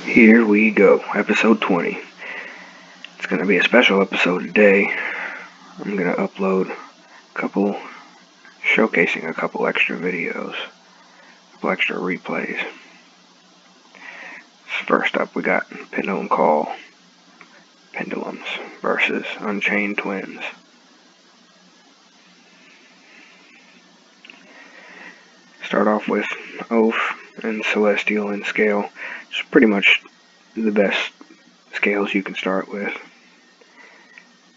Here we go, episode 20. It's going to be a special episode today. I'm going to upload showcasing a couple extra videos, a couple extra replays. First up, we got Pendulum Call, Pendulums versus Unchained Twins. Start off with Oath and Celestial in scale. It's pretty much the best scales you can start with.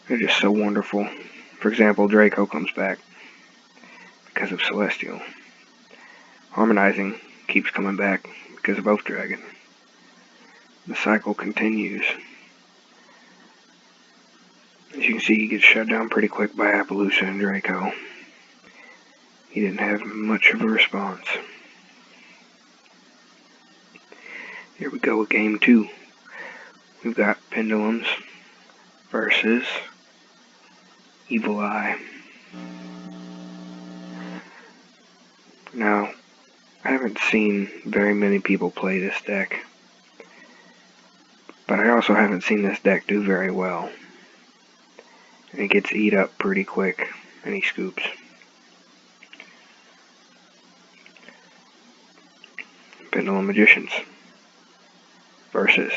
They're just so wonderful. For example, Draco comes back because of Celestial. Harmonizing keeps coming back because of Oath Dragon. The cycle continues. As you can see, he gets shut down pretty quick by Appaloosa and Draco. He didn't have much of a response. Here we go with game 2. We've got Pendulums versus Evil Eye. Now, I haven't seen very many people play this deck, but I also haven't seen this deck do very well. And it gets eat up pretty quick, and he scoops. Pendulum Magicians versus,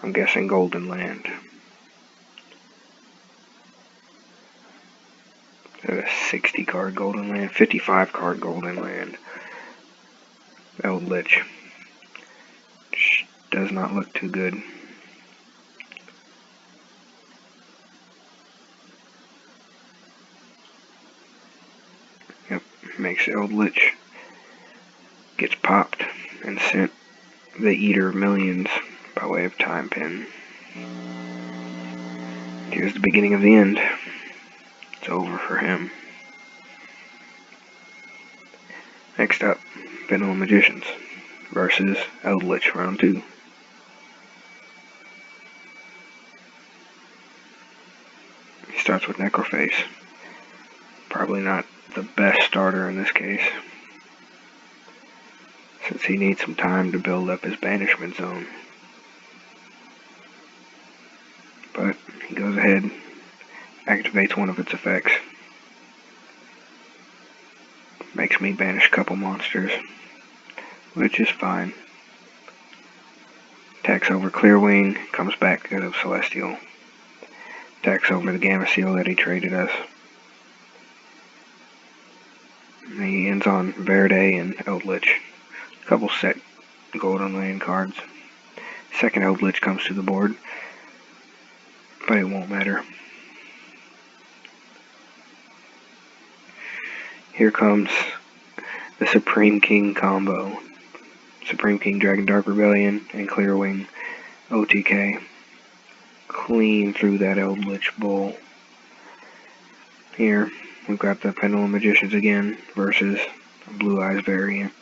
I'm guessing, Golden Land. A 60 card Golden Land, 55 card Golden Land. Eldritch. Which does not look too good. Yep, makes Eldritch. Gets popped and sent the Eater of Millions by way of Time Pen. Here's the beginning of the end. It's over for him. Next up, Pendulum Magicians versus Eldritch round 2. He starts with Necroface. Probably not the best starter in this case, since he needs some time to build up his banishment zone. But he goes ahead, activates one of its effects. Makes me banish a couple monsters, which is fine. Attacks over Clearwing, comes back because of Celestial. Attacks over the Gamma Seal that he traded us. And he ends on Verde and Eldritch. A couple set Golden Land cards. Second Eldritch comes to the board, but it won't matter. Here comes the Supreme King combo. Supreme King Dragon Dark Rebellion and Clearwing OTK. Clean through that Eldritch Bull. Here we've got the Pendulum Magicians again versus Blue Eyes variant.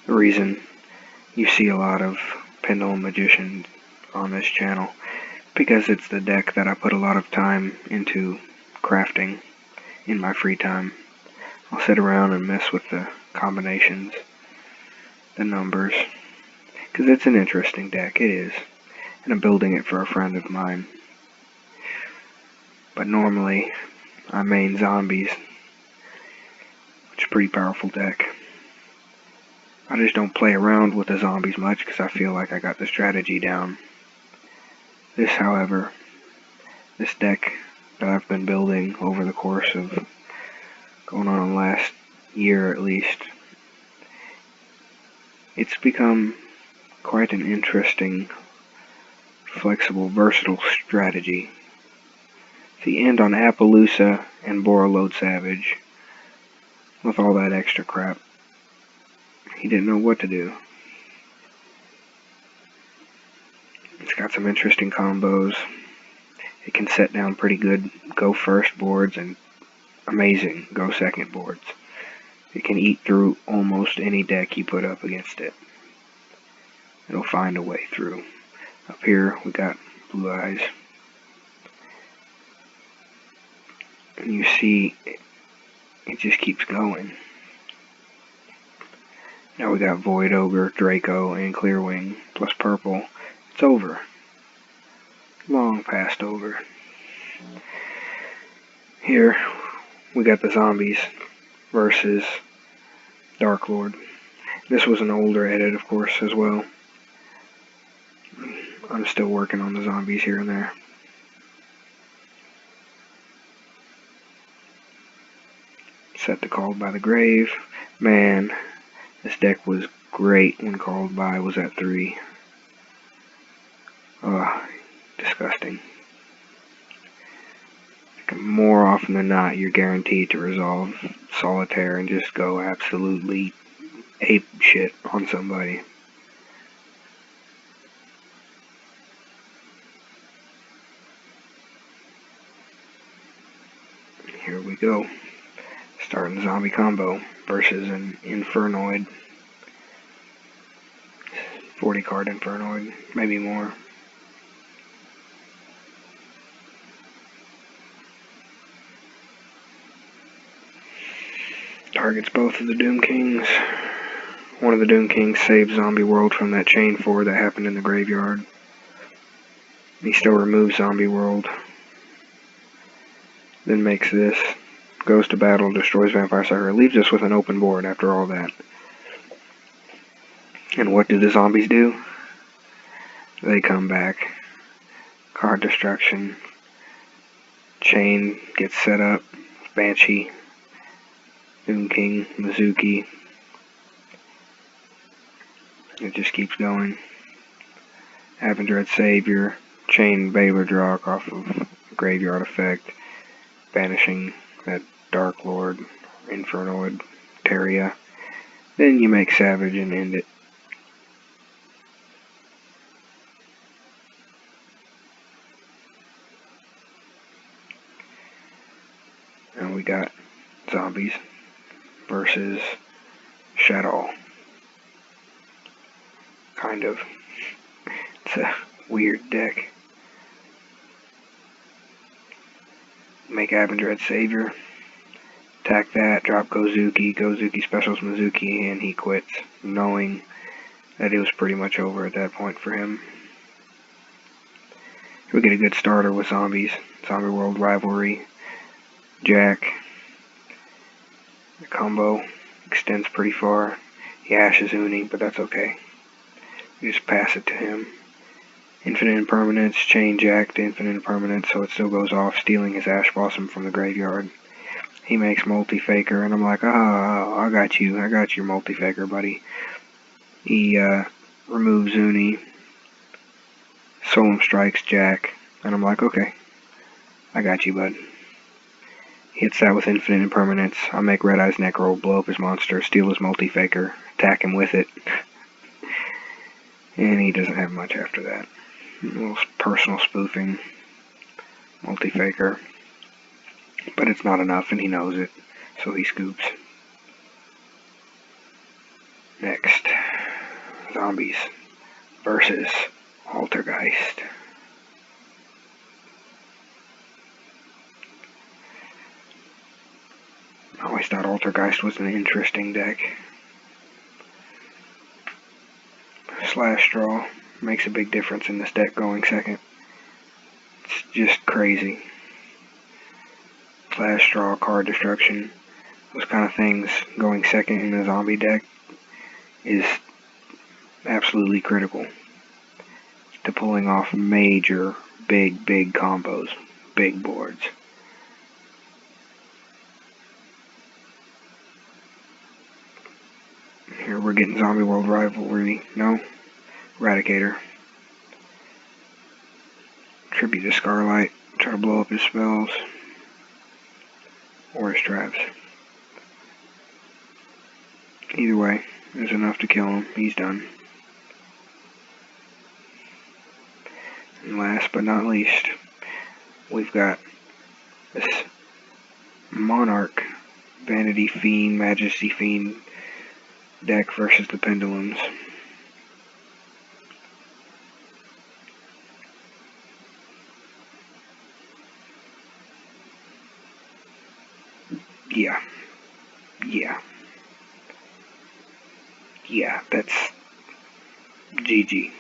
The reason you see a lot of Pendulum Magician on this channel, because it's the deck that I put a lot of time into crafting in my free time. I'll sit around and mess with the combinations, the numbers, because it's an interesting deck, it is, and I'm building it for a friend of mine. But normally, I main zombies, which is a pretty powerful deck. I just don't play around with the zombies much because I feel like I got the strategy down. This, however, this deck that I've been building over the course of going on last year at least, it's become quite an interesting, flexible, versatile strategy. The end on Appaloosa and Borreload Savage, with all that extra crap, he didn't know what to do. It's got some interesting combos. It can set down pretty good go first boards and amazing go second boards. It can eat through almost any deck you put up against it. It'll find a way through. Up here we got blue eyes. And you see, it just keeps going. Now we got Void Ogre, Draco, and Clearwing, plus purple. It's over. Long past over. Here, we got the zombies versus Dark Lord. This was an older edit, of course, as well. I'm still working on the zombies here and there. Set to Called by the Grave. Man, this deck was great when Called by was at 3. Ugh, disgusting. More often than not, you're guaranteed to resolve Solitaire and just go absolutely ape shit on somebody. Here we go. Starting the zombie combo versus an Infernoid. 40 card Infernoid, maybe more. Targets both of the Doom Kings. One of the Doom Kings saves Zombie World from that Chain 4 that happened in the graveyard. He still removes Zombie World. Then makes this. Goes to battle, destroys Vampire Sucker. Leaves us with an open board after all that. And what do the zombies do? They come back. Card destruction. Chain gets set up. Banshee. Doom King. Mizuki. It just keeps going. Avendread Savior. Chain Baylor Drock off of Graveyard Effect. Banishing that Dark Lord, Infernoid, Teria. Then you make Savage and end it. And we got zombies versus Shadow. Kind of. It's a weird deck. Make Avendread Savior. Attack that, drop Gozuki. Gozuki specials Mizuki, and he quits, knowing that it was pretty much over at that point for him. We get a good starter with zombies. Zombie World Rivalry. Jack. The combo extends pretty far. He ashes Uni, but that's okay. You just pass it to him. Infinite Impermanence, chain Jack to Infinite Impermanence, so it still goes off, stealing his Ash Blossom from the graveyard. He makes Multi-Faker, and I'm like, I got you. I got your Multi-Faker, buddy. He removes Uni. Solemn Strikes Jack, and I'm like, okay. I got you, bud. Hits that with Infinite Impermanence. I make Red Eyes Necro, blow up his monster, steal his Multi-Faker, attack him with it. And he doesn't have much after that. A little personal spoofing. Multi-Faker. But it's not enough, and he knows it, so he scoops. Next, zombies versus Altergeist. I always thought Altergeist was an interesting deck. Slash Draw makes a big difference in this deck going second. It's just crazy. Slash Draw, card destruction, those kind of things going second in a zombie deck is absolutely critical to pulling off major, big combos, big boards. Here we're getting Zombie World Rivalry. No? Eradicator. Tribute to Scarlight. Try to blow up his spells. Or his traps. Either way, there's enough to kill him. He's done. And last but not least, we've got this Monarch, Vanity Fiend, Majesty Fiend deck versus the Pendulums. Yeah. Yeah. Yeah, that's GG.